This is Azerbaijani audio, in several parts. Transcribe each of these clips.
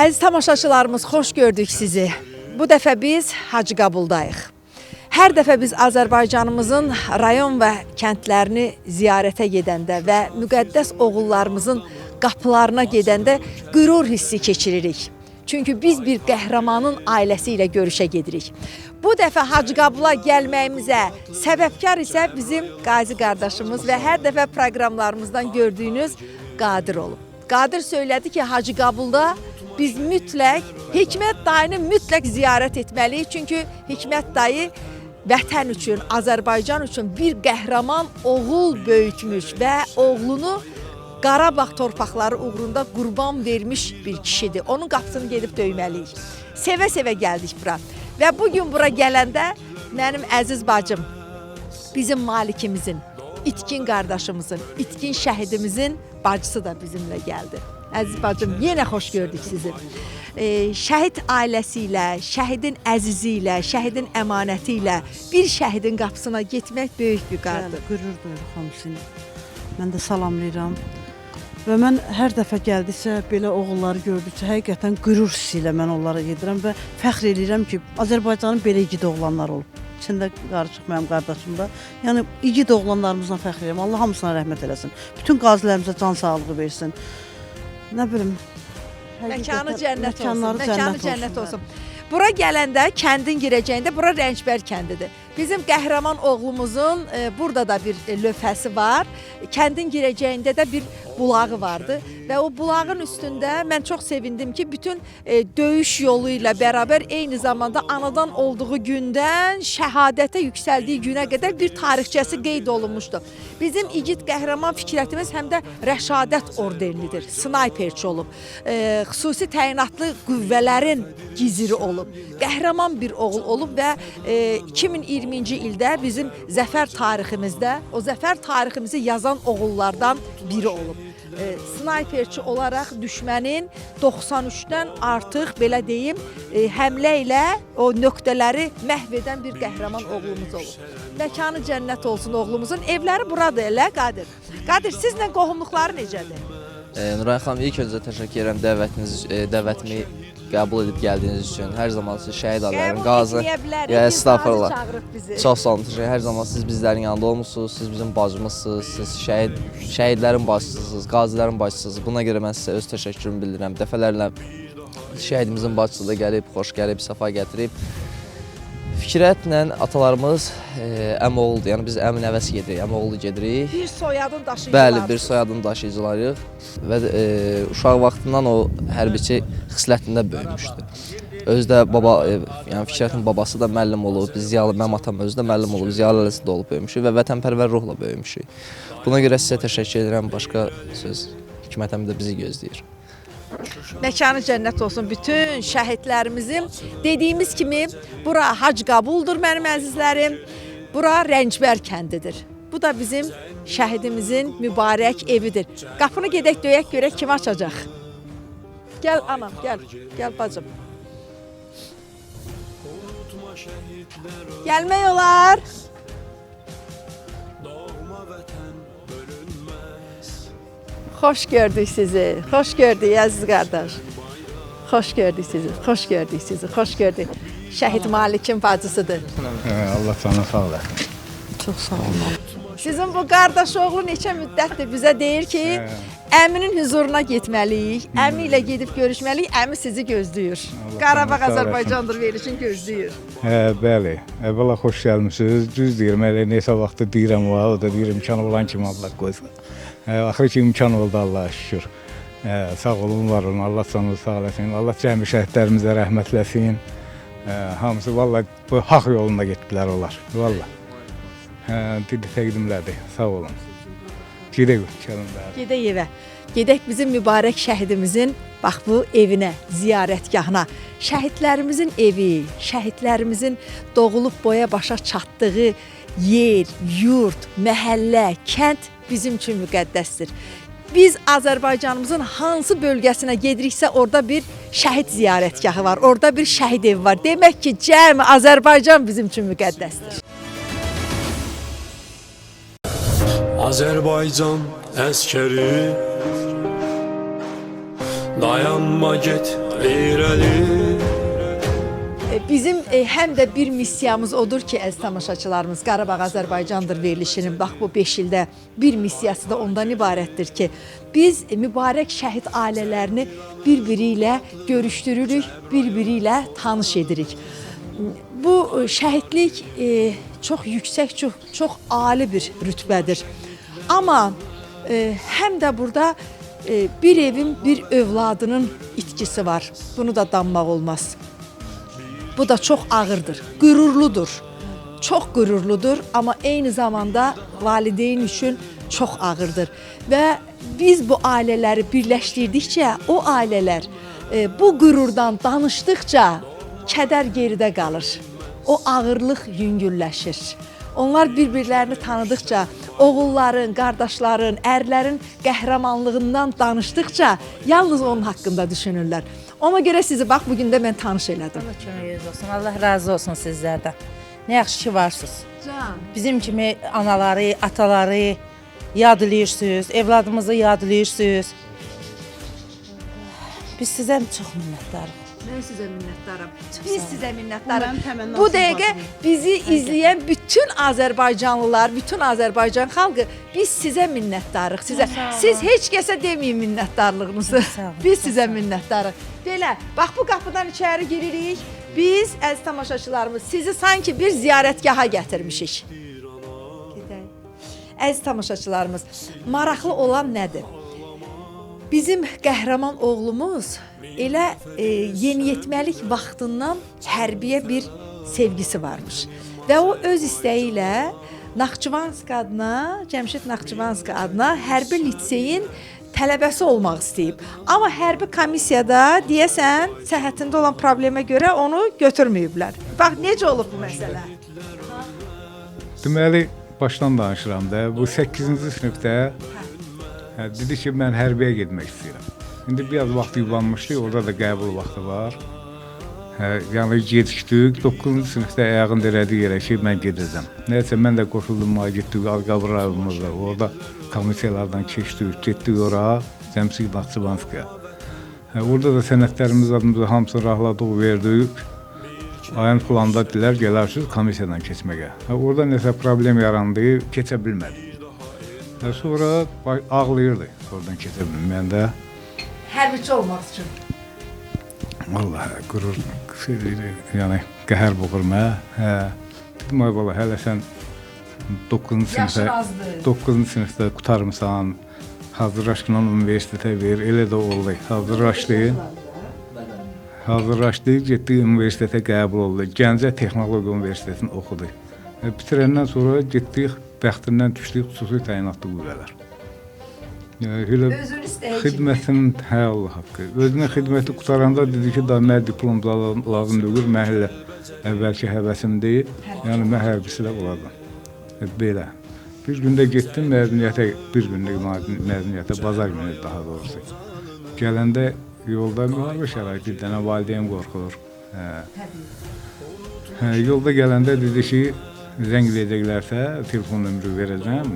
Əziz tamaşaçılarımız, xoş gördük sizi. Bu dəfə biz Hacıqabuldayıq. Hər dəfə biz Azərbaycanımızın rayon və kəndlərini ziyarətə gedəndə və müqəddəs oğullarımızın qapılarına gedəndə qürur hissi keçiririk. Çünki biz bir qəhrəmanın ailəsi ilə görüşə gedirik. Bu dəfə Hacıqabula gəlməyimizə səbəbkar isə bizim Qazi qardaşımız və hər dəfə proqramlarımızdan gördüyünüz Qadir olub. Qadir söylədi ki, Hacıqabulda biz mütləq Hikmət dayını mütləq ziyarət etməliyik. Çünki Hikmət dayı vətən üçün, Azərbaycan üçün bir qəhrəman oğul böyütmüş və oğlunu Qarabağ torpaqları uğrunda qurban vermiş bir kişidir. Onun qapısını gedib döyməliyik. Sevə-sevə gəldik bura. Və bugün bura gələndə mənim əziz bacım, bizim malikimizin, itkin qardaşımızın, itkin şəhidimizin bacısı da bizimlə gəldi. Əziz bacım, yenə xoş gördük sizi. Şəhid ailəsi ilə, şəhidin əzizi ilə, şəhidin əmanəti ilə bir şəhidin qapısına getmək böyük bir qardır. Qürur duyuruq hamısını. Mən də salamlayıram. Və mən hər dəfə gəldikcə, belə oğulları gördükcə, həqiqətən qürur hissi ilə mən onlara gedirəm və fəxr edirəm ki, Azərbaycanın belə igid oğlanlar olub. İçində qarışıq mənim qardaşım da. Yəni, igid oğlanlarımızdan fəxr edirəm. Allah hamısına rəhmət eləsin. Bütün qazilərimizə can sağlığı versin. Nə bilim, Məkanı cənnət olsun. Məkanları cənnət olsun. Bura gələndə, kəndin girəcəyində, bura Rəncbər kəndidir. Bizim qəhrəman oğlumuzun burada da bir lövhəsi var. Kəndin girəcəyində də bir bulağı vardı. Və o bulağın üstündə mən çox sevindim ki, bütün döyüş yolu ilə bərabər eyni zamanda anadan olduğu gündən şəhadətə yüksəldiyi günə qədər bir tarixçəsi qeyd olunmuşdu. Bizim igid qəhrəman Fikrətimiz həm də Rəşadət ordenlidir, snayperçi olub. Xüsusi təyinatlı qüvvələrin giziri olub. Qəhrəman bir oğul olub və 2020-ci ildə bizim zəfər tariximizdə, o zəfər tariximizi yazan oğullardan biri olub. Snayperçi olaraq düşmənin 93-dən artıq, belə deyim, həmlə ilə o nöqtələri məhv edən bir qəhrəman oğlumuz olub. Məkanı cənnət olsun oğlumuzun. Evləri buradır elə, Qadir. Qadir, sizlə qohumluqları necədir? Nuray xanım, ilk öncə təşəkkür edirəm dəvətimi qəbul edib gəldiyiniz üçün. Hər zaman siz şəhid adlarının qazı. Estağfurullah. Çox sağ olun. Hər zaman siz bizlərin yanında olmuşsunuz. Siz bizim bacımızsınız. Siz şəhidlərin bacısısınız, qazilərin bacısısınız. Buna görə mən sizə öz təşəkkürümü bildirirəm. Dəfələrlə şəhidimizin bacısı da gəlib, xoş gəlib, səfa gətirib. Fikrətlə atalarımız əmioğuldur. Yəni biz əmi nəvəsi gedirik, əmioğlu gedirik. Bir soyadın daşıyıcılarıyıq. Bəli, bir soyadın daşıyıcılarıyıq. Və uşaq vaxtından o hərbiçi xislətində böyümüşdü. Özü də baba, yəni Fikrətin babası da müəllim olub, mənim atam özü də müəllim olub, ziyalı ailəsində olub böyümüşük və vətənpərvər ruhla böyümüşük. Buna görə sizə təşəkkür edirəm. Başqa söz, Hikmət əmi də bizi gözləyir. Məkanı cənnət olsun bütün şəhidlərimizin. Dediyimiz kimi, bura Hacıqabuldur mənim əzizlərim. Bura Rəncbər kəndidir. Bu da bizim şəhidimizin mübarək evidir. Qapını gedək döyək görək kim açacaq. Gəl anam, gəl. Gəl bacım. Gəlmək olar. Xoş gördük sizi. Xoş gördük əziz qardaş. Xoş gördük sizi. Xoş gördük sizi. Xoş gördük. Şəhid Malikin bacısıdır. Allah sana sağ olasın. Çox sağ olun. Sizin bu qardaş oğlu neçə müddətdir bizə deyir ki, əminin huzuruna getməliyik, əmi ilə gedib görüşməliyik, əmi sizi gözləyir. Qarabağ Azərbaycandır verilişin gözləyir. Bəli, əvvəla xoş gəlmişsiniz. Düz deyirəm, elə neçə vaxtı deyirəm, o da deyir imkan olan kimi Allah qoysun. Axırı ki imkan oldu Allah'a şükür. Sağ olun, var olun, Allah canınızı sağ olasın. Allah cəmi şəhidlərimizə rəhmət eləsin. Hamısı vallahi bu haqq yolunda getdilər onlar, vallahi. Dili təqdimlədi, sağ olun. Gedək Gedək evə. Gedək bizim mübarək şəhidimizin bax bu evinə, ziyarətgahına. Şəhidlərimizin evi, şəhidlərimizin doğulub boya başa çatdığı yer, yurt, məhəllə, kənd bizim üçün müqəddəsdir. Biz Azərbaycanımızın hansı bölgəsinə gediriksə orada bir şəhid ziyarətgahı var, orada bir şəhid evi var. Demək ki, cəmi Azərbaycan bizim üçün müqəddəsdir. Azərbaycan əskəri, dayanma get Bizim həm də bir missiyamız odur ki, əziz tamaşaçılarımız, Qarabağ Azərbaycandır verilişinin bax bu 5 ildə bir missiyası da ondan ibarətdir ki, biz mübarək şəhid ailələrini bir-biri ilə görüşdürürük, bir-biri ilə tanış edirik. Bu şəhidlik çox yüksək, çox ali bir rütbədir. Amma həm də burada bir evin, bir övladının itkisi var. Bunu da danmaq olmaz. Bu da çox ağırdır, qürurludur. Çox qürurludur, amma eyni zamanda valideyn üçün çox ağırdır. Və biz bu ailələri birləşdirdikcə, o ailələr bu qürurdan danışdıqca kədər geridə qalır. O ağırlıq yüngülləşir. Onlar bir-birlərini tanıdıqca, oğulların, qardaşların, ərlərin qəhrəmanlığından danışdıqca yalnız onun haqqında düşünürlər. Ona görə sizi bax bugün də mən tanış elədim. Allah köməyiniz olsun. Allah razı olsun sizlərdən. Nə yaxşı ki varsınız. Can. Bizim kimi anaları, ataları yadlayırsınız, evladımızı yadlayırsınız. Biz sizə çox minnətdarıq. Mən sizə minnətdaram. Çox Biz sağ olun. sizə minnətdaram. Bu mənim təmənnasız Bu dəqiqə bacım. bizi izləyən bütün Azərbaycanlılar, bütün Azərbaycan xalqı biz sizə minnətdarıq. Sizə Sağ olun. siz heç kəsə deməyin minnətdarlığınızı. Sağ olun. Biz Çox sizə sağ olun. minnətdarıq. Belə, bax bu qapıdan içəri giririk. Biz əziz tamaşaçılarımız sizi sanki bir ziyarətgaha gətirmişik. Gedək. Əziz tamaşaçılarımız, maraqlı olan nədir? Bizim qəhrəman oğlumuz elə yeniyetməlik vaxtından hərbiyə bir sevgisi varmış. Və o öz istəyi ilə Naxçıvansk adına, Cəmşid Naxçıvansk adına hərbi liseyin tələbəsi olmaq istəyib. Amma hərbi komissiyada deyəsən səhhətində olan problemə görə onu götürməyiblər. Bax necə olub bu məsələ? Deməli, başdan danışıram da. Bu 8-ci sinifdə dedi ki, mən hərbiyə getmək istəyirəm. İndi biraz vaxt yubanmışdı, orada da qəbul vaxtı var. Yəni gecikdik, 9-cu sinifdə ayağın dirədiyi yerə ki, mən gedəcəm. Nəysə, mən də qoşuldum, getdik, Alqabır rayonumuzda. Orada komissiyalardan keçdik, getdik ora, Cəmşid Naxçıvanskaya. Orada da sənədlərimiz adımızı hamısını rahladıq, verdik. Ayın planda dilər, gələrsiniz komissiyadan keçməyə. Orada nəsə problem yarandı, keçə bilmədik. Sonra ağlayırdı, oradan keçə bilməyəndə. Hərbiçi olmaq üçün. Vallahi qürur, yəni qəhər boğur mənə. Dedim, ay bala, hələ sən 9-cu sinifdə qutarmısan, hazırlaşdın universitetə ver, elə də oldu. Hazırlaşdı, getdi universitetə qəbul oldu. Gəncə Texnologiya Universitetini oxudu. Bitirəndən sonra getdik, bəxtindən düşdük xüsusi təyinatlı qüvvələr. Özün istəyi Xidmətinin Allah haqqı. Özünə xidməti qutaranda dedi ki, da mənə diplom lazım deyil, mən elə əvvəlki həvəsim deyil, yəni mən hərbiçilə olardım. Belə. Bir gündə getdim məzuniyyətə, bir günlük məzuniyyətə, bazar günü daha doğrusu. Gələndə yolda müharibə şəraiti, dənə valideyn qorxur. Yolda gələndə dedi ki, zəng edəcəklərsə, telefon nömrü verəcəm.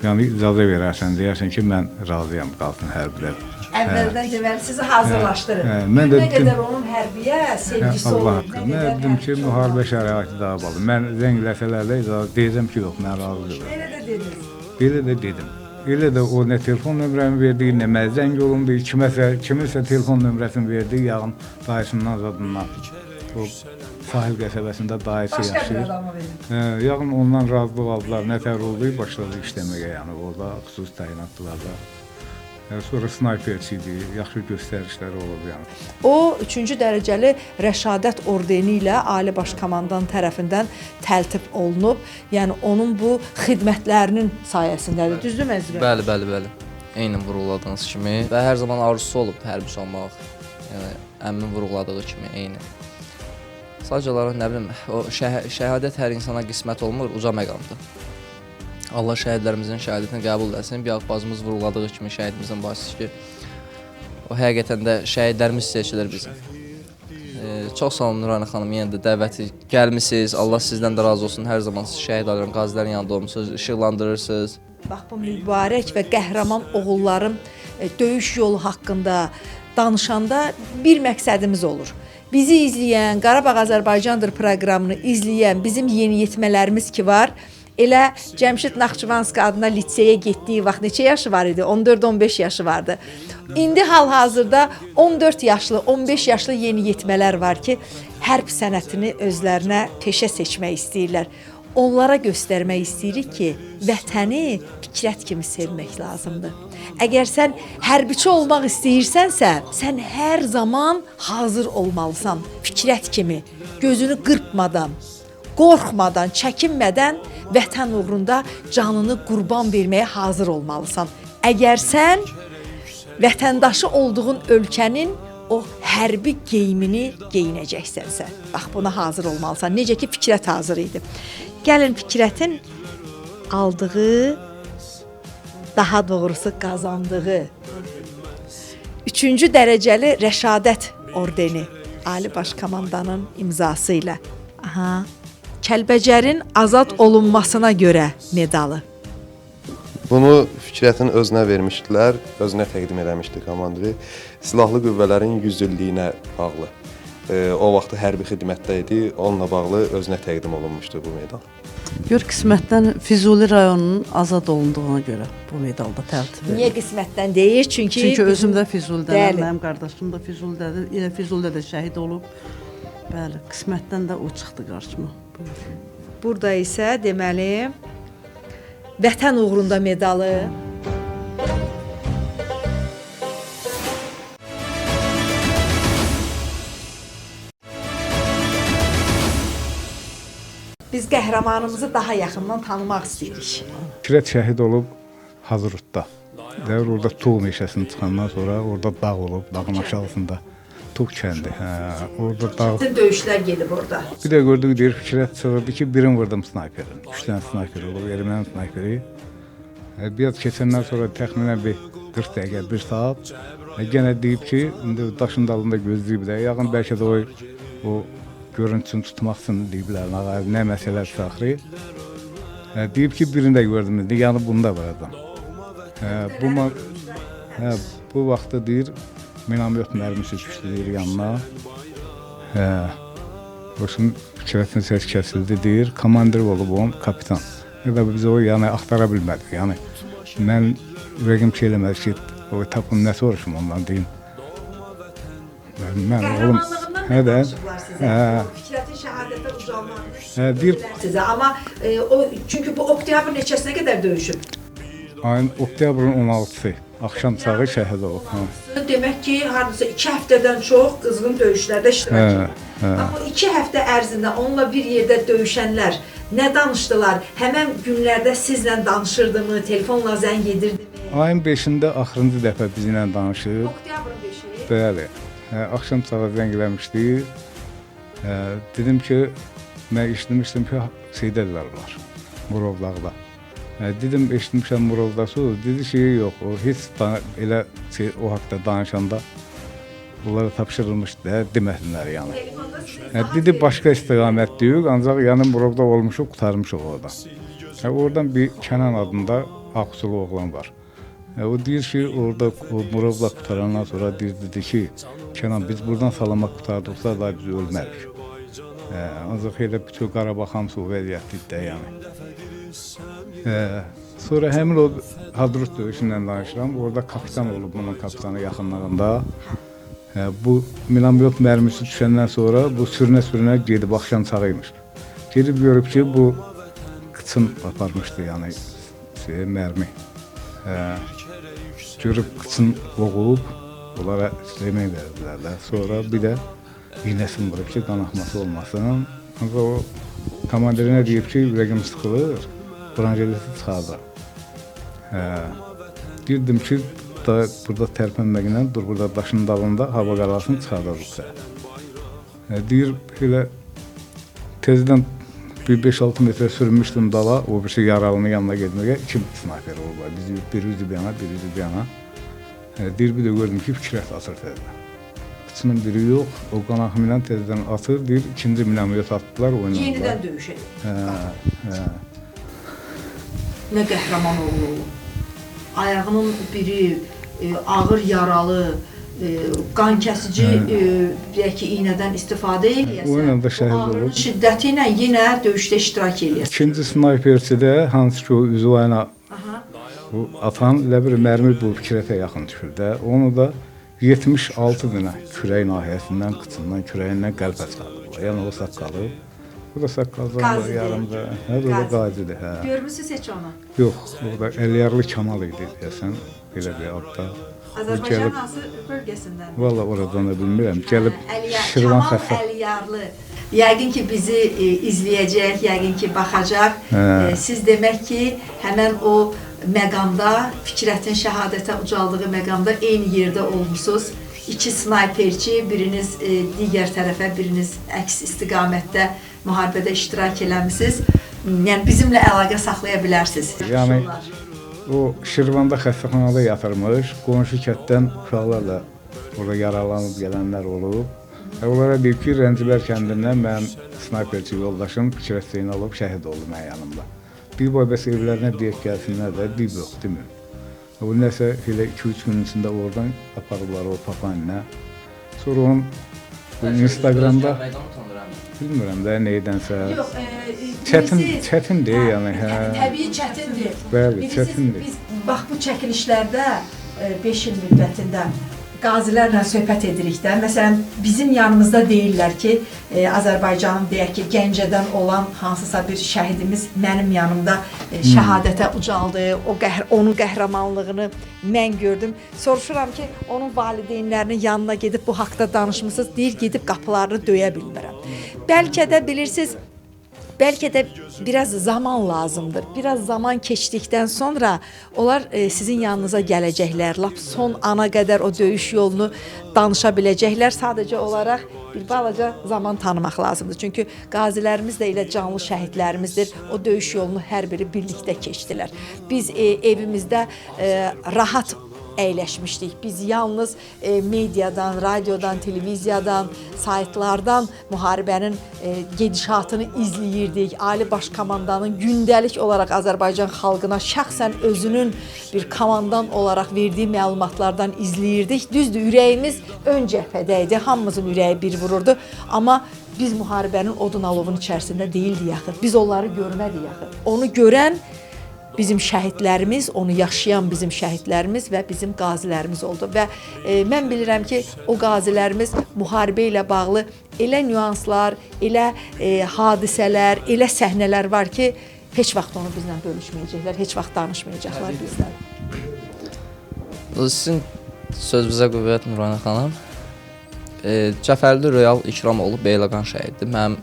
Yəni icazə verərsən, deyərsən ki, mən razıyam, qalsın hərbilər. Əvvəldən deməli sizi hazırlaşdırın. Mən də nə qədər onun hərbiyə sevgisi Allah olur. haqqı. Mən dedim ki, müharibə şəraiti daha bağlı. Mən zəng eləsələr də icazə deyəcəm ki, yox, mən razı deyiləm. Elə də dediniz. Belə də dedim. Elə də o nə telefon nömrəmi verdi, nə mən zəng olundu, kiminsə telefon nömrəsini verdi, yağın dayısından zadından. O sahil qəsəbəsində dayısı Başqa bir yaşayır. adamı verin. Yağın ondan razılıq aldılar, nətər oldu, başladı işləməyə, yəni orada xüsusi təyinatlılarda. Sonra snayperçi idi, yaxşı göstərişləri olub yəni. O 3-cü dərəcəli rəşadət ordeni ilə Ali Baş Komandan tərəfindən təltif olunub. Yəni onun bu xidmətlərinin sayəsindədir. Düzdürmü Əzizə? Bəli. Eynən vurğuladığınız kimi və hər zaman arzusu olub hərbiçi olmaq. Yəni əmmin vurğuladığı kimi eynən. Sadəcə olaraq nə bilim, o şəhadət hər insana qismət olmur, uca məqamdır. Allah şəhidlərimizin şəhadətini qəbul etsin. Bir bacımız vurğuladığı kimi şəhidimizin başçısı ki, o həqiqətən də şəhidlərimiz seçilir bizim. Çox sağ olun Nurani xanım, yenə də dəvəti gəlmisiniz. Allah sizdən də razı olsun. Hər zaman siz şəhidlərin, qazilərin yanında olmusunuz, işıqlandırırsınız. Bax bu mübarək və qəhrəman oğulların döyüş yolu haqqında danışanda bir məqsədimiz olur. Bizi izləyən, Qarabağ Azərbaycandır proqramını izləyən bizim yeniyetmələrimiz ki var, elə Cəmşid Naxçıvanski adına liseyə getdiyi vaxt neçə yaşı var idi? 14-15 yaşı vardı. İndi hal-hazırda 14 yaşlı, 15 yaşlı yeniyetmələr var ki, hərb sənətini özlərinə peşə seçmək istəyirlər. Onlara göstərmək istəyirik ki, vətəni Fikrət kimi sevmək lazımdır. Əgər sən hərbiçi olmaq istəyirsənsə, sən hər zaman hazır olmalısan. Fikrət kimi, gözünü qırpmadan, qorxmadan, çəkinmədən vətən uğrunda canını qurban verməyə hazır olmalısan. Əgər sən vətəndaşı olduğun ölkənin o hərbi geyimini geyinəcəksənsə, bax buna hazır olmalısan. Necə ki Fikrət hazır idi. Gəlin Fikrətin aldığı, daha doğrusu qazandığı 3-cü dərəcəli Rəşadət ordeni Ali Baş Komandanın imzası ilə. Aha. Kəlbəcərin azad olunmasına görə medalı. Bunu Fikrətin özünə vermişdilər, özünə təqdim eləmişdi komandiri. Silahlı qüvvələrin 100 illiyinə bağlı. O vaxtı hərbi xidmətdə idi, onunla bağlı özünə təqdim olunmuşdu bu medal. Gör qismətdən Füzuli rayonunun azad olunduğuna görə bu medalda tərtib edilir. Niyə qismətdən deyir? Çünki özüm də Füzulidəyəm, Bəli. mənim qardaşım da Füzulidədir. Elə Füzulidə də şəhid olub. Bəli, qismətdən də o çıxdı qarşıma. Burada isə deməli vətən uğrunda medalı. Biz qəhrəmanımızı daha yaxından tanımaq istəyirik. Fikrət şəhid olub Hazırutda. Dəvr orada Tuğ meşəsini çıxandan sonra orada dağ olub, dağın aşağısında Tuğ kəndi. Orada dağ. Bütün döyüşlər gedib orada. Bir də gördük deyir Fikrət çığırdı ki, birini vurdum snayperin. 3 dənə snayper olub, erməni snayperi. Biraz keçəndən sonra təxminən bir 40 dəqiqə, 1 saat. Yenə deyib ki, indi daşın dalında gözləyib də, yağın bəlkə də o görüntüsünü tutmaq üçün deyiblər, nə məsələdir axırı. Deyib ki, birini də gördüm, yəni bunda var adam. Bu vaxtda deyir, minamyot mərmisi düşdü deyir yanına. Başım Fikrətin səs kəsildi deyir, komandir olub onun, kapitan. Ya da biz o yəni axtara bilmədik. Yəni mən ürəyim şey eləmədi ki, o tapım nə soruşum ondan deyim. Mən oğlum, Fikrətin şəhadətə ucalmağını deyir sizə. Amma çünki bu oktyabr neçəsinə qədər döyüşüb? ayın oktyabrın 16-sı, axşam çağı şəhid olub. Demək ki, hardasa 2 həftədən çox qızğın döyüşlərdə iştirak edib. Amma 2 həftə ərzində onunla bir yerdə döyüşənlər nə danışdılar? Həmən günlərdə sizlə danışırdımı, telefonla zəng edirdimi? Ayın 5-də axırıncı dəfə bizimlə danışıb. Oktyabrın 5-i. Bəli. Axşam çağı zəng eləmişdi. Dedim ki, mən eşitmişdim ki, Seydəllər var, Murovdağda. Dedim, eşitmişəm Murovdası, dedi ki, yox, o heç elə o haqda danışanda bunlara tapşırılmışdı, demədilər yəni. Dedi, başqa istiqamət deyik, ancaq yəni Murovda olmuşuq, qutarmışıq orada. Oradan bir Kənan adında Ağusulu oğlan var. O deyir ki, orada Murovla qutarandan sonra dedi ki, Kənan, biz buradan salamat qutardıqsa da biz ölmərik. Ancaq elə bütün Qarabağ hamısı o vəziyyətdə yəni. Sonra həmin o Hadrut döyüşündən danışıram. Orada kapitan olub bunun kapitanı yaxınlığında. Bu minamyot mərmisi düşəndən sonra bu sürünə gedib axşam çağıymış. Gedib görüb ki, bu qıçın aparmışdı yəni mərmi. Görüb qıçın boğulub, onlara yemək verdilər. Sonra bir də iynəsini vurub ki, qan axması olmasın. Ancaq o komandirinə deyib ki, ürəyim sıxılır, branjelisi çıxardı. Deyirdim ki, burada tərpənməklə dur, burada daşın dalında hava qarasını çıxardırıq. Deyir, elə tezdən bir 5-6 metrə sürünmüşdüm dala, o birisi yaralının yanına getməyə 2 snayper oldular. Biri üzü bir yana, biri üzü bir yana. Deyir, bir də gördüm ki, Fikrət atır tezdən. Qıçının biri yox, o qan axımı ilə tezdən atır, deyir, ikinci minamyot atdılar, oynadılar. Yenidən döyüş edib. Nə qəhrəman oğlu olub. Ayağının biri ağır yaralı, qan kəsici deyək ki, iynədən istifadə eləyəsən. O ilə də şəhid ağrının olub. şiddəti ilə yenə döyüşdə iştirak eləyəsən. İkinci snayperçidə hansı ki o üzvayına bu atan elə bir mərmi bu fikrətə yaxın düşür də. Onu da 76 dənə kürək nahiyəsindən, qıçından, kürəyindən qəlbə çıxardıblar. Yəni o saqqalı. Bu da saqqaldan var yarımda. Hə, bu da qazidir, hə. Görmüsünüz heç onu? Yox, o da Əliyarlı Kamal idi deyəsən, belə bir adda. Azərbaycan hansı bölgəsindən? Valla oradan da bilmirəm. Gəlib Şirvan Kamal xəstə. Əliyarlı. Yəqin ki bizi izləyəcək, yəqin ki baxacaq. Siz demək ki, həmən o məqamda, Fikrətin şəhadətə ucaldığı məqamda eyni yerdə olmusunuz. İki snayperçi, biriniz digər tərəfə, biriniz əks istiqamətdə müharibədə iştirak eləmisiniz. Yəni bizimlə əlaqə saxlaya bilərsiniz. Yəni o Şirvanda xəstəxanada yatırmış, qonşu kənddən uşaqlarla orada yaralanıb gələnlər olub. Onlara deyib ki, Rəncibər kəndindən mənim snayperçi yoldaşım Fikrət Zeynalov şəhid oldu mənim yanımda. Bir boy bəs evlərinə deyək gəlsinlər də, bir yox, demir. O nəsə elə 2-3 gün içində oradan aparıblar o papanla. Sonra onun Instagramda bilmirəm də neydənsə. Yox, çətindir yəni. Hə. Təbii çətindir. Bəli, çətindir. Biz bax bu çəkilişlərdə 5 il müddətində qazilərlə söhbət edirik də. Məsələn, bizim yanımızda deyirlər ki, Azərbaycanın deyək ki, Gəncədən olan hansısa bir şəhidimiz mənim yanımda şəhadətə ucaldı. Onun qəhrəmanlığını mən gördüm. Soruşuram ki, onun valideynlərinin yanına gedib bu haqqda danışmısınız? Deyir, gedib qapılarını döyə bilmirəm. Bəlkə də bilirsiniz, bəlkə də biraz zaman lazımdır. Biraz zaman keçdikdən sonra onlar sizin yanınıza gələcəklər. Lap son ana qədər o döyüş yolunu danışa biləcəklər. Sadəcə olaraq bir balaca zaman tanımaq lazımdır. Çünki qazilərimiz də elə canlı şəhidlərimizdir. O döyüş yolunu hər biri birlikdə keçdilər. Biz evimizdə rahat əyləşmişdik. Biz yalnız mediadan, radiodan, televiziyadan, saytlardan müharibənin gedişatını izləyirdik. Ali Baş Komandanın gündəlik olaraq Azərbaycan xalqına şəxsən özünün bir komandan olaraq verdiyi məlumatlardan izləyirdik. Düzdür, ürəyimiz ön cəbhədə idi. Hamımızın ürəyi bir vururdu. Amma biz müharibənin odun alovun içərisində deyildik axı. Biz onları görmədik axı. Onu görən bizim şəhidlərimiz, onu yaşayan bizim şəhidlərimiz və bizim qazilərimiz oldu. Və mən bilirəm ki, o qazilərimiz müharibə ilə bağlı elə nüanslar, elə hadisələr, elə səhnələr var ki, heç vaxt onu bizlə bölüşməyəcəklər, heç vaxt danışmayacaqlar bizdən. Sizin sözünüzə qüvvət Nurana xanım. Cəfərli Royal İkramoğlu Beyləqan şəhiddir. Mənim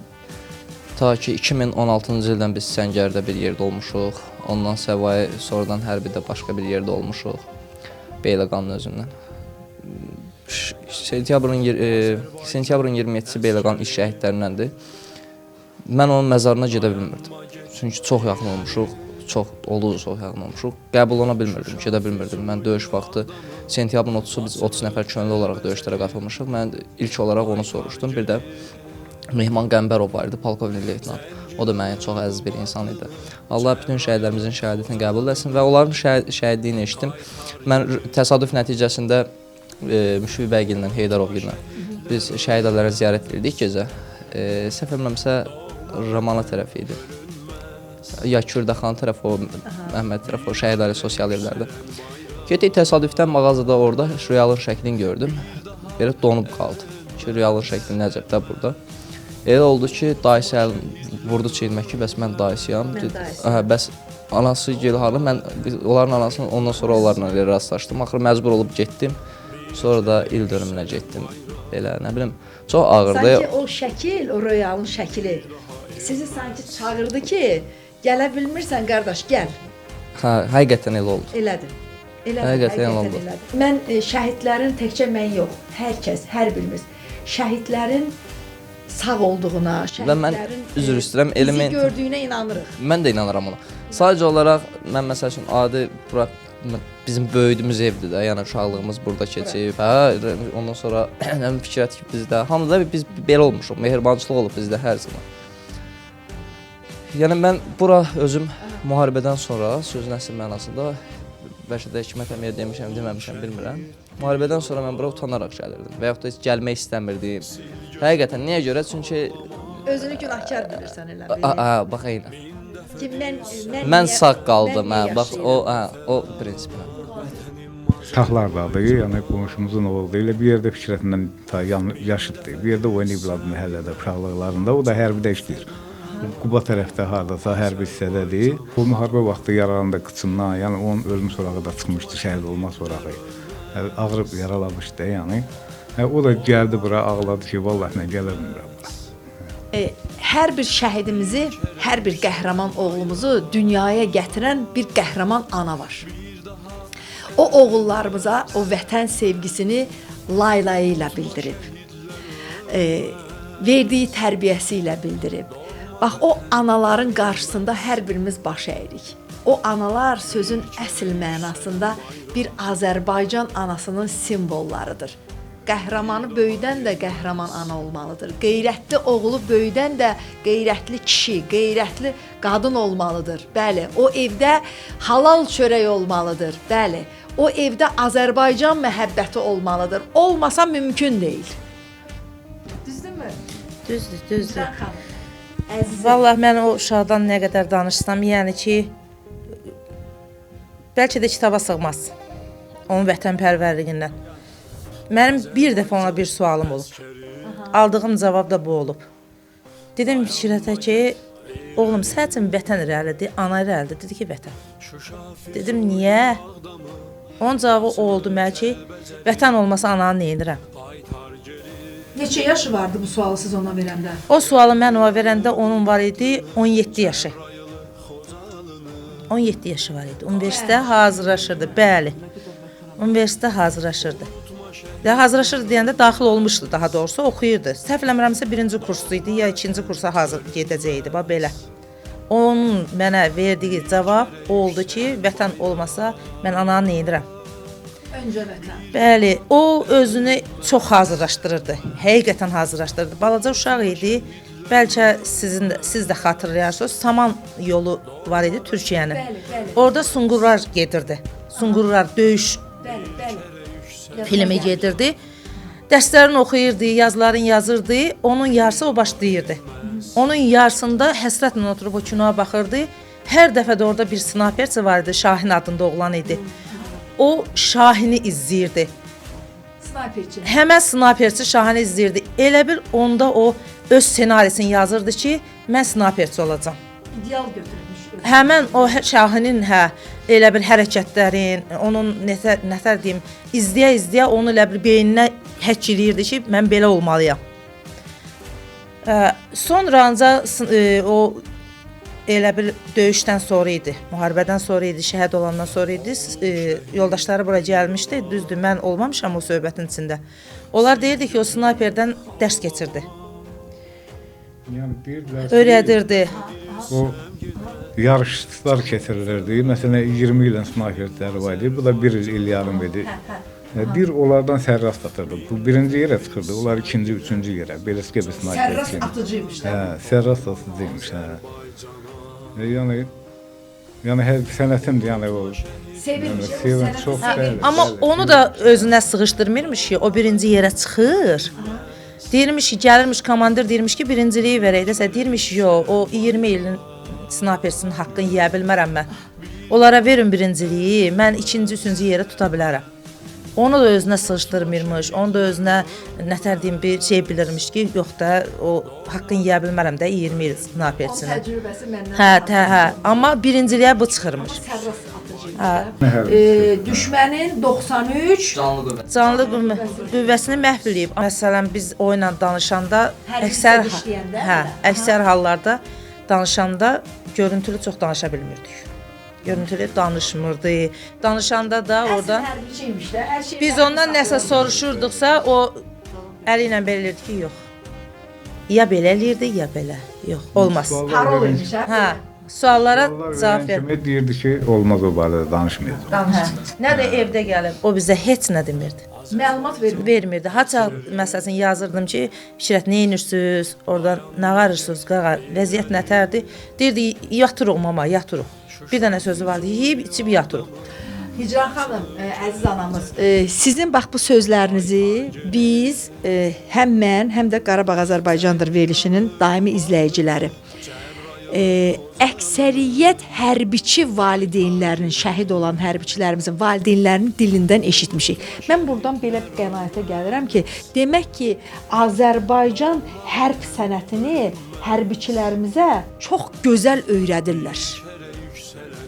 ta ki 2016-cı ildən biz Səngərdə bir yerdə olmuşuq. Ondan səvayı sonradan hərbidə başqa bir yerdə olmuşuq. Beyləqanın özündən. Sentyabrın 27-si Beyləqan iş şəhidlərindəndir. Mən onun məzarına gedə bilmirdim. Çünki çox yaxın olmuşuq, çox yaxın olmuşuq. Qəbul ona bilmirdim, gedə bilmirdim. Mən döyüş vaxtı sentyabrın 30-u biz 30 nəfər könüllü olaraq döyüşlərə qatılmışıq. Mən ilk olaraq onu soruşdum. Bir də Mehman Qəmbərov var idi, polkovnik leytenant. O da mənim çox əziz bir insan idi. Allah bütün şəhidlərimizin şəhadətini qəbul etsin və onların şəhidliyini eşitdim. Mən təsadüf nəticəsində Müşfiq bəygillə, Heydarovgillə biz şəhidlərə ziyarət etdik gecə. Səhv etmirəmsə Ramana tərəfi idi. Ya Kürdəxan tərəfi, o Məhməd tərəfi, o şəhidləri sosial evlərdə. Getdik təsadüfdən mağazada orada Rüyalın şəklini gördüm. Belə donub qaldı ki, Rüyalın şəkli nəcəbdə burada. Elə oldu ki, dayısı vurdu çiynimə ki, bəs mən dayısıyam. Bəs anası gel harlı, mən onların anasını ondan sonra onlarla rastlaşdım. Axırı məcbur olub getdim. Sonra da il dönümünə getdim. Belə, nə bilim, çox ağırdı. Sanki o şəkil, o Royalın şəkili sizi sanki çağırdı ki, gələ bilmirsən qardaş, gəl. Hə, həqiqətən elə oldu. Elədim. Həqiqətən oldu. Mən şəhidlərin təkcə mən yox, hər kəs, hər birimiz şəhidlərin sağ olduğuna, şəhidlərin bizi gördüyünə inanırıq. Mən də inanıram ona. Sadəcə olaraq, mən məsəl üçün adi bura bizim böyüdüyümüz evdir də, yəni uşaqlığımız burada keçib. Hə, ondan sonra Fikrət ki bizdə, hamıda biz belə olmuşuq, mehribançılıq olub bizdə hər zaman. Yəni mən bura özüm müharibədən sonra sözün əsl mənasında bəlkə də Hikmət əmiyə demişəm, deməmişəm, bilmirəm. Müharibədən sonra mən bura utanaraq gəlirdim və yaxud da heç gəlmək istəmirdim. Həqiqətən, niyə görə? Çünki Özünü günahkar bilirsən elə. bax eynən. Ki Mən sağ qaldım, bax o prinsiplə. Uşaqlardadır, yəni qonşumuzun oğlu elə bir yerdə Fikrətlə ta yaşıddır. Bir yerdə oynayıblar məhəllədə uşaqlıqlarında. O da hərbidə işləyir. Quba tərəfdə hardasa hərbi hissədədir. O müharibə vaxtı yaralandı qıçından, yəni onun ölüm sorağı da çıxmışdı, şəhid olma sorağı. Ağrıb yaralamışdı, yəni. O da gəldi bura, ağladı ki, vallahi mən gələ bilmirəm bura. Hər bir şəhidimizi, hər bir qəhrəman oğlumuzu dünyaya gətirən bir qəhrəman ana var. O oğullarımıza o vətən sevgisini laylayı ilə bildirib. Verdiyi tərbiyəsi ilə bildirib. Bax, o anaların qarşısında hər birimiz baş əyirik. O analar sözün əsl mənasında bir Azərbaycan anasının simvollarıdır. Qəhrəmanı böyüdən də qəhrəman ana olmalıdır. Qeyrətli oğlu böyüdən də qeyrətli kişi, qeyrətli qadın olmalıdır. Bəli, o evdə halal çörək olmalıdır. Bəli, o evdə Azərbaycan məhəbbəti olmalıdır. Olmasa mümkün deyil. Düzdürmü? Düzdür. Vallahi mən o uşaqdan nə qədər danışsam, yəni ki, bəlkə də kitaba sığmaz onun vətənpərvərliyindən. Mənim bir dəfə ona bir sualım olub. Aldığım cavab da bu olub. Dedim Fikrətə ki, oğlum, sən üçün vətən irəlidir, ana irəlidir. Dedi ki, vətən. Dedim, niyə? Onun cavabı o oldu mənə ki, vətən olmasa ananı neyinirəm? Neçə yaşı vardı bu sualı siz ona verəndə? O sualı mən ona verəndə onun var idi 17 yaşı. 17 yaşı var idi. Universitetə hazırlaşırdı, bəli. Universitetə hazırlaşırdı. Hazırlaşırdı deyəndə daxil olmuşdu, daha doğrusu oxuyurdu. Səhv eləmirəmsə birinci kursdu idi, ya ikinci kursa hazır gedəcəkdi, bax belə. Onun mənə verdiyi cavab oldu ki, vətən olmasa mən ananı neyinirəm? Öncə vətən. Bəli, o özünü çox hazırlaşdırırdı, həqiqətən hazırlaşdırırdı. Balaca uşaq idi, bəlkə siz də xatırlayarsınız, Saman yolu var idi Türkiyənin. Orada Sunqurlar gedirdi, Sunqurlar döyüş filmi gedirdi. Dərslərini oxuyurdu, yazılarını yazırdı, onun yarısı o başlayırdı. Onun yarısında həsrətlə oturub o kinoya baxırdı. Hər dəfə də orada bir snaperçi var idi, Şahin adında oğlan idi. O Şahini izləyirdi. Snaperçi. Həmən snaperçi Şahini izləyirdi. Elə bil onda o öz ssenarisini yazırdı ki, mən snaperçi olacağam. İdeal götürmüş. Həmən o Şahinin elə bir hərəkətlərin, onun nətər deyim, izləyə onu elə bir beyninə həkk eləyirdi ki, mən belə olmalıyam. Sonra ancaq o elə bir döyüşdən sonra idi, müharibədən sonra idi, şəhid olandan sonra idi, yoldaşları bura gəlmişdi, düzdür, mən olmamışam o söhbətin içində. Onlar deyirdi ki, o snayperdən dərs keçirdi, öyrədirdi. O yarışlar keçirilirdi. Məsələn 20 ilin snayperləri var idi. Bu da 1 il yarım idi. Bir onlardan sərrast atırdı. Bu birinci yerə çıxırdı. Onlar ikinci, üçüncü yerə. Beləskə bir snayper. Sərrast atıcıymış. Sərrast atıcıymış. Yəni hər sənətimdir, yəni o. Sevirmiş. Çox bəli. Amma onu da özünə sığışdırmırmış ki, o birinci yerə çıxır. Deyirmiş ki, gəlirmiş komandir, deyirmiş ki, birinciliyi verək desə, deyirmiş, yox, o 20 ilin snapersinin haqqını yeyə bilmərəm mən. Onlara verin birinciliyi, mən ikinci, üçüncü yeri tuta bilərəm. Onu da özünə sığışdırmırmış, onu da özünə nətər deyim bir şey bilirmiş ki, yox da o haqqını yeyə bilmərəm də 20 il snapersinin. O təcrübəsi məndən. Hə, amma birinciliyə bu çıxırmış. Sərrast atıcıymış. Düşmənin 93 Canlı qüvvəsini məhv eləyib. Məsələn, biz o ilə danışanda, əksər hallarda danışanda görüntülü çox danışa bilmirdik. Görüntülü danışmırdı. Danışanda da orada biz ondan nəsə soruşurduqsa, o əli ilə belə elirdi ki, yox. Ya belə elirdi, ya belə. Yox, olmaz. Parol imiş, hə? Suallara cavab ver. Deyirdi ki, olmaz o barədə danışmayacaq. Nə də evdə gəlib, o bizə heç nə demirdi. Məlumat vermirdi. Haça məsələn yazırdım ki, Fikrət nə edirsiniz? Orada nə qarırsınız? Qağa, vəziyyət nətərdir? Deyirdi, yatırıq mama, yatırıq. Bir dənə sözü vardı, yeyib içib yatırıq. Hicran xanım, əziz anamız, sizin bax bu sözlərinizi biz həm mən, həm də Qarabağ Azərbaycandır verilişinin daimi izləyiciləri əksəriyyət hərbiçi valideynlərinin, şəhid olan hərbiçilərimizin valideynlərinin dilindən eşitmişik. Mən buradan belə bir qənaətə gəlirəm ki, demək ki, Azərbaycan hərb sənətini hərbiçilərimizə çox gözəl öyrədirlər.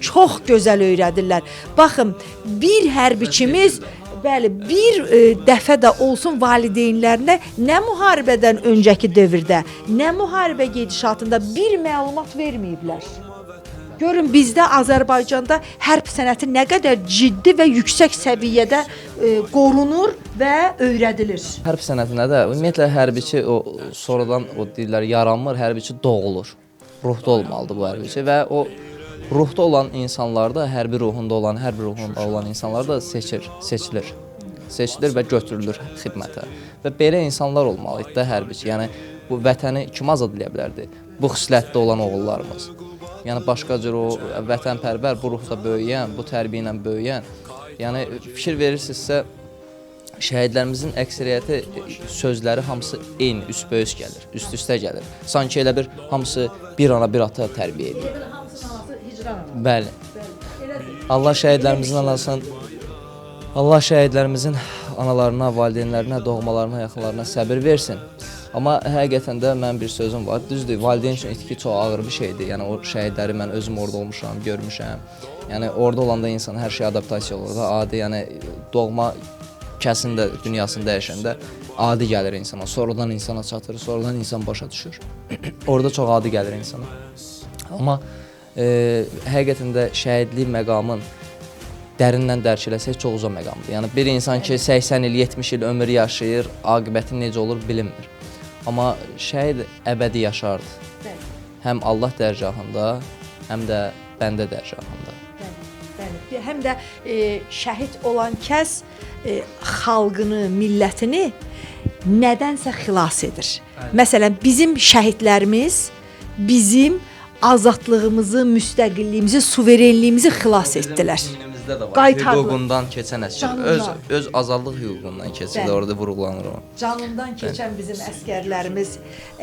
Çox gözəl öyrədirlər. Baxın, bir hərbiçimiz bəli, bir dəfə də olsun valideynlərinə nə müharibədən öncəki dövrdə, nə müharibə gedişatında bir məlumat verməyiblər. Görün, bizdə Azərbaycanda hərb sənəti nə qədər ciddi və yüksək səviyyədə qorunur və öyrədilir. Hərb sənətinə də ümumiyyətlə hərbiçi o sonradan o deyirlər yaranmır, hərbiçi doğulur. Ruhda olmalıdır bu hərbiçi və o ruhda olan insanlar da, hərbi ruhunda olan, hərbi ruhunda olan insanlar da seçilir və götürülür xidmətə. Və belə insanlar olmalıdır da hərbiçi. Yəni bu vətəni kim azad edə bilərdi? Bu xislətdə olan oğullarımız. Yəni başqa cür o vətənpərvər, bu ruhda böyüyən, bu tərbiyə ilə böyüyən. Yəni fikir verirsinizsə, şəhidlərimizin əksəriyyəti sözləri hamısı eyni, üst-böyüs gəlir, üst-üstə gəlir. Sanki elə bir hamısı bir ana, bir ata tərbiyə edir. Bəli. Allah şəhidlərimizin anasını, Allah şəhidlərimizin analarına, valideynlərinə, doğmalarına, yaxınlarına səbir versin. Amma həqiqətən də mənim bir sözüm var. Düzdür, valideyn üçün itki çox ağır bir şeydir. Yəni o şəhidləri mən özüm orada olmuşam, görmüşəm. Yəni orada olanda insan hər şey adaptasiya olur da. Adi, yəni doğma kəsin də dünyasını dəyişəndə adi gəlir insana. Sonradan insana çatır, sonradan insan başa düşür. Orada çox adi gəlir insana. Amma həqiqətən də şəhidlik məqamın dərindən dərk eləsək çox uzun məqamdır. Yəni bir insan ki 80 il, 70 il ömür yaşayır, aqibəti necə olur bilinmir. Amma şəhid əbədi yaşardı. Həm Allah dərgahında, həm də bəndə dərgahında. Bəli. Həm də şəhid olan kəs xalqını, millətini nədənsə xilas edir. Məsələn, bizim şəhidlərimiz bizim azadlığımızı, müstəqilliyimizi, suverenliyimizi xilas etdilər. Dinimizdə də var. Hüququndan keçən əsgər, öz azadlıq hüququndan keçir, orada vurğulanır o. Canından keçən bizim əsgərlərimiz,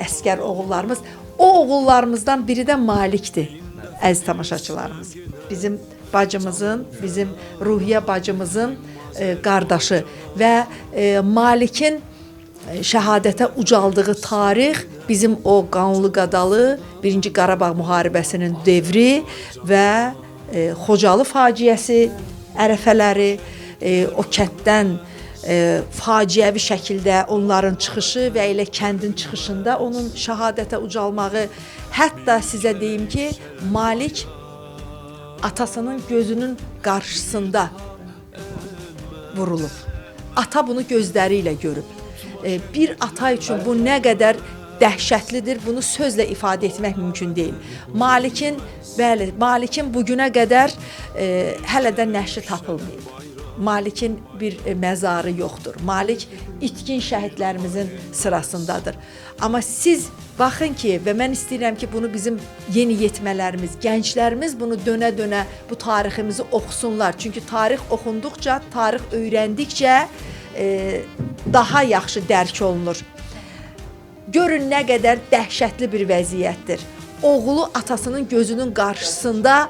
əsgər oğullarımız, o oğullarımızdan biri də Malikdir, əziz tamaşaçılarımız. Bizim bacımızın, bizim Ruhiyyə bacımızın qardaşı və Malikin şəhadətə ucaldığı tarix bizim o qanlı qadalı 1-ci Qarabağ müharibəsinin devri və Xocalı faciəsi, ərəfələri, o kənddən faciəvi şəkildə onların çıxışı və elə kəndin çıxışında onun şəhadətə ucalmağı, hətta sizə deyim ki, Malik atasının gözünün qarşısında vurulub. Ata bunu gözləri ilə görüb. Bir ata üçün bu nə qədər dəhşətlidir, bunu sözlə ifadə etmək mümkün deyil. Malikin bu günə qədər hələ də nəşri tapılmayıb. Malikin bir məzarı yoxdur. Malik itkin şəhidlərimizin sırasındadır. Amma siz baxın ki, və mən istəyirəm ki, bunu bizim yeni yetmələrimiz, gənclərimiz bunu dönə-dönə bu tariximizi oxusunlar. Çünki tarix oxunduqca, tarix öyrəndikcə daha yaxşı dərk olunur. Görün nə qədər dəhşətli bir vəziyyətdir. Oğlu atasının gözünün qarşısında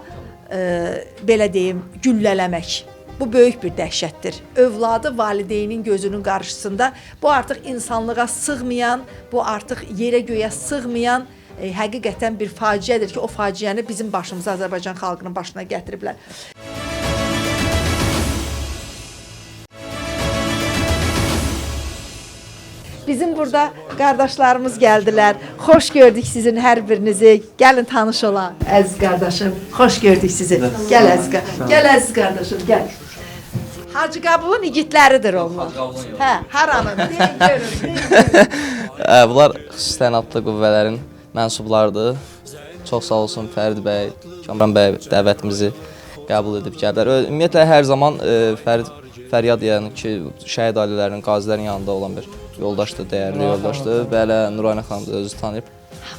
belə deyim, güllələmək. Bu böyük bir dəhşətdir. Övladı valideynin gözünün qarşısında bu artıq insanlığa sığmayan, bu artıq yerə göyə sığmayan həqiqətən bir faciədir ki, o faciəni bizim başımıza, Azərbaycan xalqının başına gətiriblər. Bizim burada qardaşlarımız gəldilər. Xoş gördük sizin hər birinizi. Gəlin tanış olaq. Əziz qardaşım, xoş gördük sizi. Gəl əziz qardaşım, gəl. Hacı Qabulun igidləridir onlar. Hə, haranın? Deyin görün. Bunlar xüsusi təyinatlı qüvvələrin mənsublarıdır. Çox sağ olsun Fərid bəy, Kamran bəy dəvətimizi qəbul edib gəliblər. Ümumiyyətlə hər zaman Fəryad yəni ki, şəhid ailələrinin, qazilərin yanında olan bir yoldaşdır, dəyərli yoldaşdır. Bəli, Nurayna xanım da özü tanıyıb.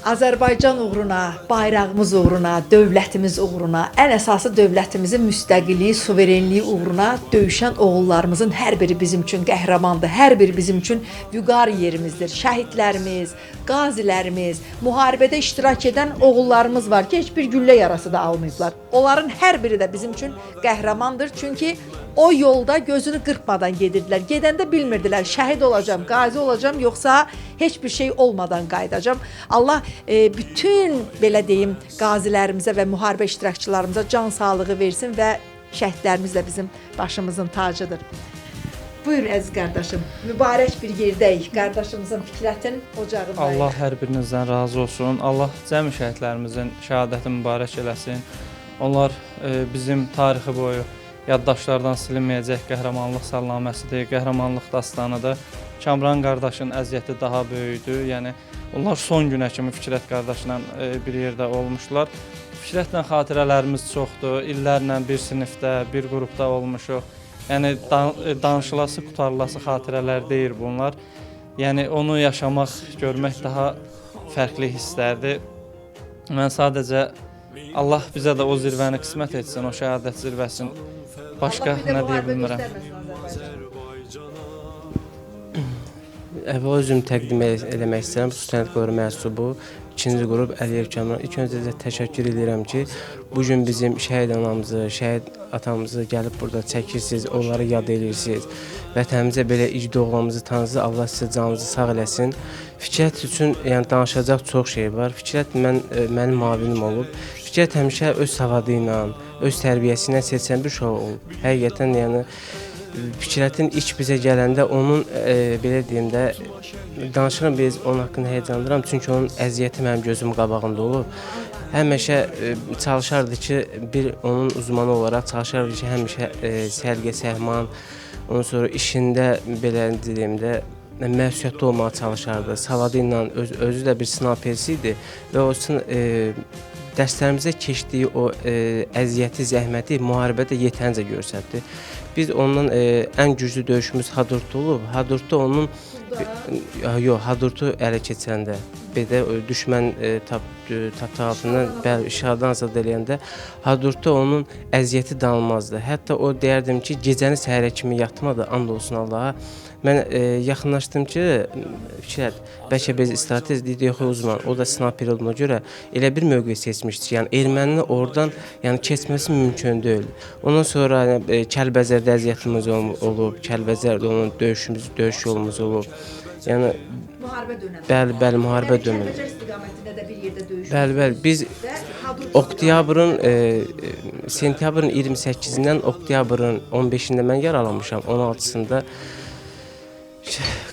Azərbaycan uğruna, bayrağımız uğruna, dövlətimiz uğruna, ən əsası dövlətimizin müstəqilliyi, suverenliyi uğruna döyüşən oğullarımızın hər biri bizim üçün qəhrəmandır. Hər biri bizim üçün vüqar yerimizdir. Şəhidlərimiz, qazilərimiz, müharibədə iştirak edən oğullarımız var ki, heç bir güllə yarası da almayıblar. Onların hər biri də bizim üçün qəhrəmandır. Çünki o yolda gözünü qırpmadan gedirdilər. Gedəndə bilmirdilər şəhid olacam, qazi olacam, yoxsa heç bir şey olmadan qayıdacam. Allah bütün belə deyim qazilərimizə və müharibə iştirakçılarımıza can sağlığı versin və şəhidlərimiz də bizim başımızın tacıdır. Buyur əziz qardaşım, mübarək bir yerdəyik. Qardaşımızın Fikrətin ocağındayıq. Allah hər birinizdən razı olsun. Allah cəmi şəhidlərimizin şəhadətini mübarək eləsin. Onlar bizim tarixi boyu yaddaşlardan silinməyəcək qəhrəmanlıq salnaməsidir, qəhrəmanlıq dastanıdır. Kamran qardaşın əziyyəti daha böyükdür. Yəni onlar son günə kimi Fikrət qardaşla bir yerdə olmuşlar. Fikrətlə xatirələrimiz çoxdur. İllərlə bir sinifdə, bir qrupda olmuşuq. Yəni danışılası, qutarılası xatirələr deyil bunlar. Yəni onu yaşamaq, görmək daha fərqli hisslərdir. Mən sadəcə Allah bizə də o zirvəni qismət etsin, o şəhadət zirvəsini. Başqa nə deyə bilmirəm. Əvvəl özümü təqdim eləmək istəyirəm. Sütənd Qoru Mənsubu, 2-ci qrup Əliyev Kamran. İlk öncə də təşəkkür edirəm ki, bugün bizim şəhid anamızı, şəhid atamızı gəlib burada çəkirsiniz, onları yad edirsiniz. Vətənimizə belə igid oğlanımızı tanısınız, Allah sizə canınızı sağ eləsin. Fikrət üçün yəni, danışacaq çox şey var. Fikrət mənim müavinim olub. Fikrət həmişə öz savadı ilə, öz tərbiyəsi ilə seçən bir uşaq olub. Həqiqətən, yəni, Fikrətin ilk bizə gələndə onun, belə deyim də, danışıram biz onun haqqında heyecanlanıram. Çünki onun əziyyəti mənim gözüm qabağında olub. Həmişə çalışardı ki, onun uzmanı olaraq çalışardı ki, həmişə sərgə, səhman, ondan sonra işində, belə deyim də, məsuliyyətli olmağa çalışardı. Savadı ilə özü də bir sınav perisi idi və o dərslərimizə keçdiyi o əziyyəti, zəhməti müharibədə yetəncə göstərdi. Biz ondan ən güclü döyüşümüz Hadrutda olub. Hadrutda onun Hadrut'u ələ keçəndə, bir də düşmən tapdı altından işğaldan azad eləyəndə Hadrutda onun əziyyəti danılmazdı. Hətta o deyərdim ki, gecəni səhərə kimi yatmadı, and olsun Allaha. Mən yaxınlaşdım ki, Fikrət, bəlkə biz strateji yox uzman, o da sınav periyoduna görə elə bir mövqe seçmişdi. Yəni erməninin oradan keçməsi mümkün deyil. Ondan sonra Kəlbəzərdə əziyyətimiz olub, Kəlbəzərdə onun döyüş yolumuz olub. Yəni müharibə dönəmi. Bəli, müharibə dönəmi. Kəlbəcər istiqamətində də bir yerdə döyüş. Bəli, biz sentyabrın 28-dən oktyabrın 15-də mən yaralanmışam, 16-sında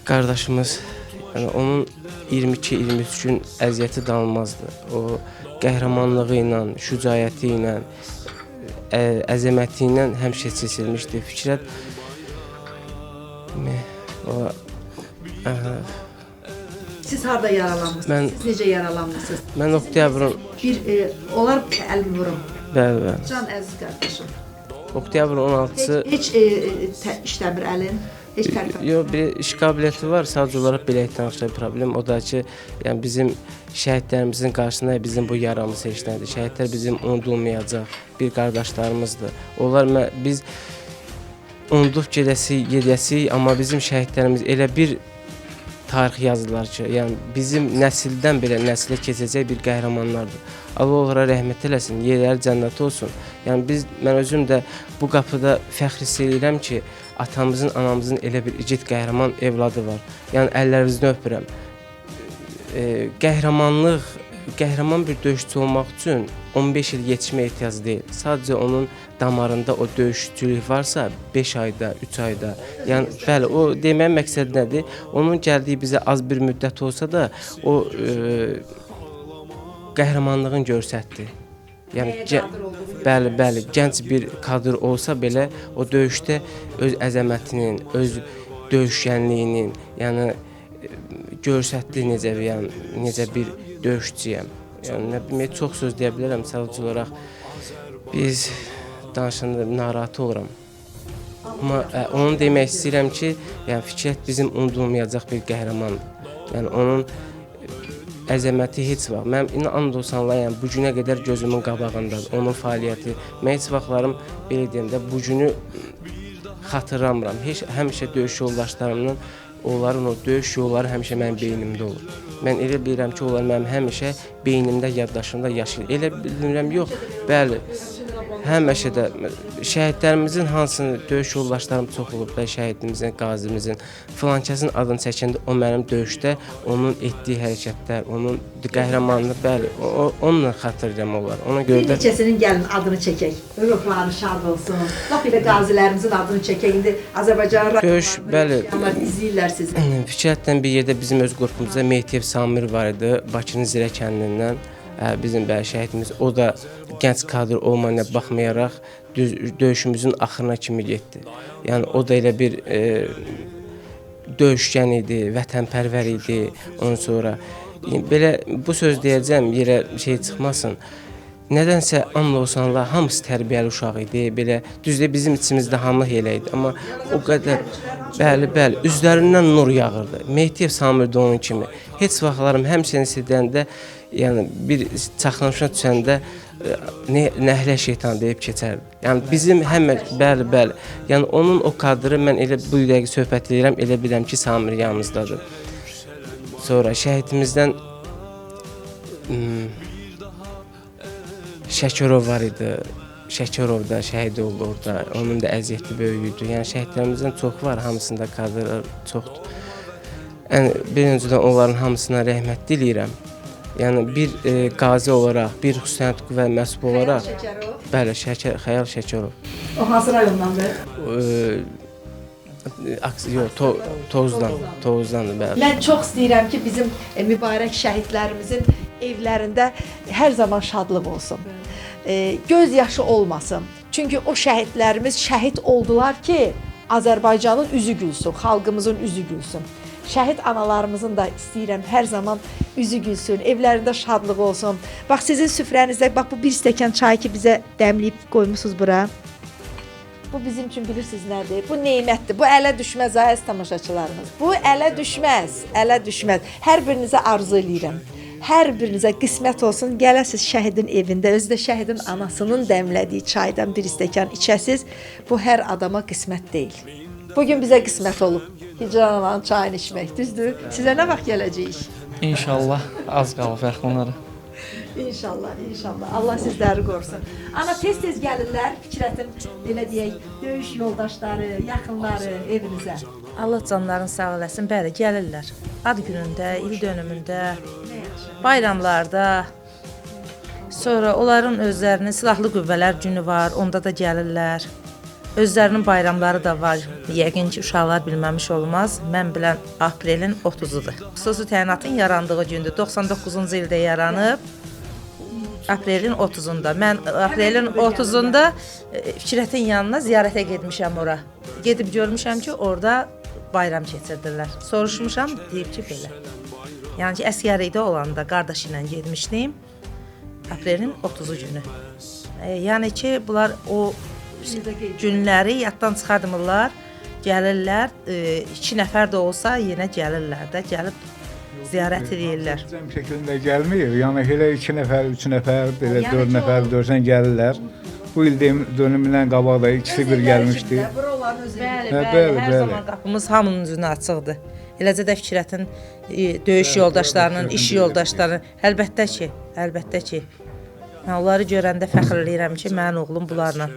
qardaşımız, yəni onun 22-23 gün əziyyəti danılmazdı. O qəhrəmanlığı ilə, şücaəti ilə, əzəməti ilə həmişə seçilmişdi. Fikrət Siz harda yaralanmışsınız? Siz necə yaralanmışsınız? Mən oktyabrın... Onlar əlmi vurum. Bəli. Can əziz qardaşım. Oktyabrın 16-sı... Heç işləmir əlin? Yox, bir iş qabiliyyəti var, sadəcə olaraq biləkdən aşağı problem. O da ki, yəni bizim şəhidlərimizin qarşısında bizim bu yaramız heç nədir. Şəhidlər bizim unudulmayacaq bir qardaşlarımızdır. Biz unudub gedəsik, amma bizim şəhidlərimiz elə bir tarix yazırlar ki, yəni bizim nəsildən belə nəsilə keçəcək bir qəhrəmanlardır. Allah onlara rəhmət eləsin, yerləri cənnət olsun. Yəni mən özüm də bu qapıda fəxr hiss edirəm ki, atamızın, anamızın elə bir igid qəhrəman evladı var. Yəni əllərinizdən öpürəm. Qəhrəman bir döyüşçü olmaq üçün 15 il yetişmə ehtiyacı deyil. Sadəcə onun damarında o döyüşçülük varsa 5 ayda, 3 ayda. Yəni bəli, o deməyin məqsəd nədir? Onun gəldiyi bizə az bir müddət olsa da o qəhrəmanlığını göstərdi. Yəni bəli, gənc bir kadr olsa belə o döyüşdə öz əzəmətinin, öz döyüşkənliyinin, yəni göstərdi necə bir döyüşçüyəm. Yəni nə bilmək, çox söz deyə bilərəm, sadəcə olaraq biz danışanda narahat oluram. Amma onu demək istəyirəm ki, yəni Fikrət bizim unudulmayacaq bir qəhrəmandır. Yəni onun əzəməti heç vaxt mən and olsan yəni bu günə qədər gözümün qabağındadır. Onun fəaliyyəti. Mən heç vaxtlarım belə deyim də bu günü xatırlamıram. Həmişə döyüş yoldaşlarımla onların o döyüş yolları həmişə mənim beynimdə olur. Mən elə bilirəm ki, onlar mənim həmişə beynimdə, yaddaşımda yaşayır. Elə bilmirəm, yox, bəli. Həmişə də şəhidlərimizin hansını döyüş yoldaşlarım çox olub da, şəhidimizin, qazimizin, filankəsin adını çəkəndə o mənim döyüşdə onun etdiyi hərəkətlər, onun qəhrəmanlığı, bəli, onunla xatırlayıram onlar. Ona görə Bir neçəsinin gəlin adını çəkək. Ruhları şad olsun. Lap elə qazilərimizin adını çəkək. İndi Azərbaycan döyüş, bəli. İzləyirlər sizi. Fikrətdən bir yerdə bizim öz qrupumuzda Mehdiyev Samir var idi, Bakının Zirə kəndindən. Bizim bəli şəhidimiz, o da gənc kadr olmayana baxmayaraq döyüşümüzün axırına kimi getdi. Yəni o da elə bir döyüşkən idi, vətənpərvər idi. Ondan sonra belə bu söz deyəcəm, yerə şey çıxmasın. Nədənsə amla olsanlar hamısı tərbiyəli uşaq idi. Belə düzdür bizim içimizdə hamlıq elə idi, amma o qədər bəli, üzlərindən nur yağırdı. Mehdiyev Samir də onun kimi. Heç vaxtlarım həmçinin sidəndə yəni bir çaxnamışa düşəndə nəhlə şeytan deyib keçərdi. Yəni bizim bəli. Yəni onun o kadrı mən elə bu dəqiqə söhbət edirəm, elə bilirəm ki, Samir yanımızdadır. Sonra şəhidimizdən Şəkərov var idi. Şəkərov da şəhid oldu orada. Onun da əziyyəti böyük idi. Yəni şəhidlərimizdən çox var, hamısında kadrlar çoxdur. Yəni birincədən onların hamısına rəhmət diləyirəm. Yəni bir qazi olaraq, bir xüsusiyyət qüvvə məhsub olaraq, bəli, Xəyal Şəkərov. O hansı rayondandır? Yox, Tovuzdandır, bəli. Mən çox istəyirəm ki, bizim mübarək şəhidlərimizin evlərində hər zaman şadlıq olsun. Göz yaşı olmasın. Çünki o şəhidlərimiz şəhid oldular ki, Azərbaycanın üzü gülsün, xalqımızın üzü gülsün. Şəhid analarımızın da istəyirəm hər zaman üzü gülsün, evlərində şadlıq olsun. Bax sizin süfrənizdə bax bu bir stəkan çay ki bizə dəmləyib qoymusunuz bura. Bu bizim üçün bilirsiniz nədir? Bu nemətdir. Bu ələ düşməz əziz tamaşaçılarımız. Bu ələ düşməz, ələ düşməz. Hər birinizə arzu eləyirəm. Hər birinizə qismət olsun, gələsiz şəhidin evində, özü də şəhidin anasının dəmlədiyi çaydan bir stəkan içəsiz. Bu hər adama qismət deyil. Bugün bizə qismət olub. Hicran ananın çayını içmək, düzdür? Sizə nə vaxt gələcəyik? İnşallah az qalıb yaxınlara. İnşallah. Allah sizləri qorusun. Ana tez-tez gəlirlər, Fikrətin belə deyək, döyüş yoldaşları, yaxınları evinizə. Allah canlarını sağ eləsin. Bəli, gəlirlər. Ad günündə, il dönümündə, bayramlarda. Sonra onların özlərinin silahlı qüvvələr günü var, onda da gəlirlər. Özlərinin bayramları da var. Yəqin ki, uşaqlar bilməmiş olmaz. Mən bilən aprelin 30-udur. Xüsusi təyinatın yarandığı gündür. 99-cu ildə yaranıb. Aprelin 30-unda. Mən aprelin 30-unda Fikrətin yanına ziyarətə getmişəm ora. Gedib görmüşəm ki, orada bayram keçirdirlər. Soruşmuşam, deyib ki, belə. Yəni ki, əsgərlikdə olanda qardaş ilə getmişdim. Aprelin 30-u günü. Yəni ki, bunlar o günləri yaddan çıxartmırlar, gəlirlər, 2 nəfər də olsa yenə gəlirlər də, gəlib ziyarət edirlər. Cəm şəklində gəlmir, yəni elə 2 nəfər, 3 nəfər, belə 4 nəfər görsən gəlirlər. Bu il dönümündən qabaq da ikisi bir gəlmişdi. Bəli, hər zaman qapımız hamının üzünə açıqdır. Eləcə də Fikrətin döyüş yoldaşlarının, iş yoldaşlarının, əlbəttə ki, onları görəndə fəxr edirəm ki, mənim oğlum bunlarla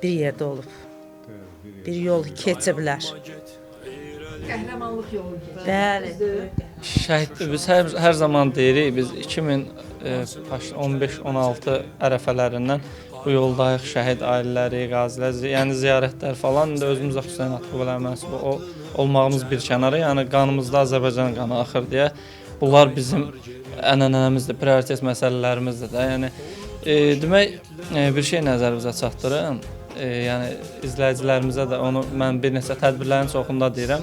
bir yerdə olub. Bir yol keçiblər. Qəhrəmanlıq yolu. Bəli. Şəhid biz hər zaman deyirik, biz 2015-16 ərəfələrindən bu yoldayıq, şəhid ailələri, qazilər, yəni ziyarətlər falan da özümüzə xüsusən atqılar mənsubu olmağımız bir kənara, yəni qanımızda Azərbaycan qanı axır deyə bunlar bizim ənənəmizdir, prioritet məsələlərimizdir də. Yəni demək bir şey nəzərimizə çatdırım. Yəni izləyicilərimizə də onu mən bir neçə tədbirlərin çoxunda deyirəm.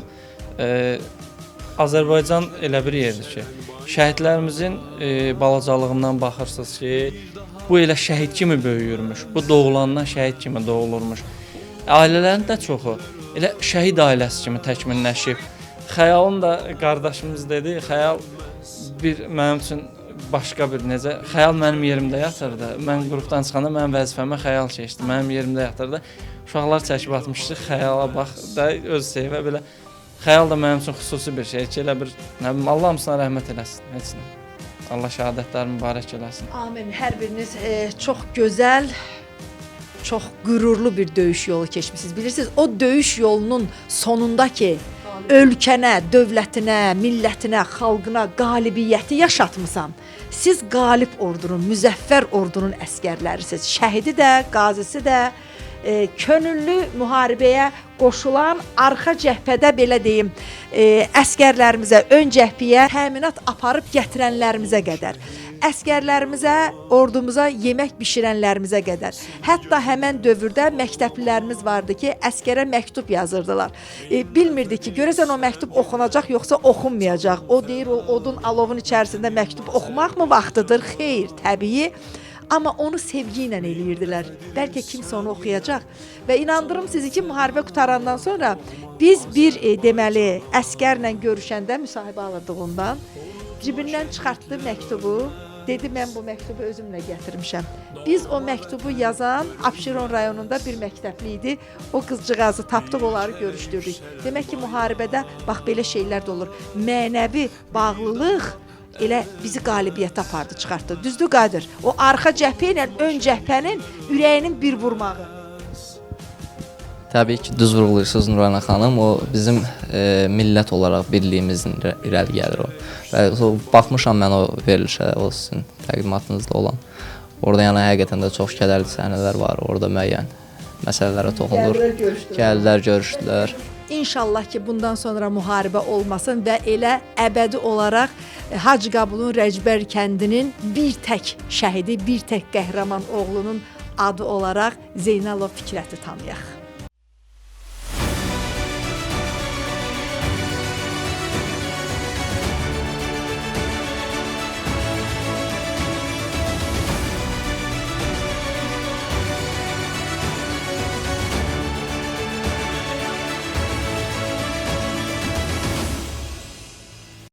Azərbaycan elə bir yerdir ki, şəhidlərimizin balacalığından baxırsınız ki, bu elə şəhid kimi böyüyürmüş, bu doğulandan şəhid kimi doğulurmuş. Ailələrin də çoxu elə şəhid ailəsi kimi təkmilləşib. Xəyalın da qardaşımız dedi, Xəyal bir mənim üçün başqa bir necə xəyal mənim yerimdə yatırdı. Mən qrupdan çıxanda mənim vəzifəmə xəyal keçdi. Mənim yerimdə yatırdı. Uşaqlar çəkib atmışdı. Xəyala bax da öz sevə belə. Xəyal da mənim üçün xüsusi bir şey ki, elə bir nə bilim Allah hamısına rəhmət eləsin. Heç nə. Allah şəhadətləri mübarək eləsin. Amin. Hər biriniz çox gözəl, çox qürurlu bir döyüş yolu keçmisiniz. Bilirsiniz, o döyüş yolunun sonundakı ölkənə, dövlətinə, millətinə, xalqına qalibiyyəti yaşatmısan. Siz qalib ordunun, müzəffər ordunun əsgərlərisiniz. Şəhidi də, qazisi də, könüllü müharibəyə qoşulan arxa cəbhədə belə deyim, əsgərlərimizə, ön cəbhəyə təminat aparıb gətirənlərimizə qədər, əsgərlərimizə, ordumuza yemək bişirənlərimizə qədər. Hətta həmən dövrdə məktəblilərimiz vardı ki, əskərə məktub yazırdılar. Bilmirdi ki, görəsən o məktub oxunacaq yoxsa oxunmayacaq. O deyir, o odun alovun içərisində məktub oxumaq mı vaxtıdır? Xeyr, təbii. Amma onu sevgi ilə eləyirdilər. Bəlkə kimsə onu oxuyacaq. Və inandırım sizi ki, müharibə qutarandan sonra biz bir deməli əskərlə görüşəndə müsahibə alırdığından cibindən çıxartdı məktubu. Dedi, mən bu məktubu özümlə gətirmişəm. Biz o məktubu yazan Abşeron rayonunda bir məktəbli idi. O qızcığazı tapdıq, onları görüşdürdük. Demək ki, müharibədə bax belə şeylər də olur. Mənəvi bağlılıq elə bizi qalibiyyətə apardı, çıxartdı. Düzdür Qadir? O arxa cəbhə ilə ön cəbhənin ürəyinin bir vurmağı. Təbii ki, düz vurğulayırsınız Nurayna xanım. O bizim millət olaraq birliyimizin irəli gəlir o. Və baxmışam mən o verilişə, o sizin təqdimatınızda olan. Orada yəni həqiqətən də çox kədərli səhnələr var. Orada müəyyən məsələlərə toxunur. Gəldilər, görüşdülər. İnşallah ki, bundan sonra müharibə olmasın və elə əbədi olaraq Hacı Qabulun Rəcbər kəndinin bir tək şəhidi, bir tək qəhrəman oğlunun adı olaraq Zeynalov Fikrəti tanıyaq.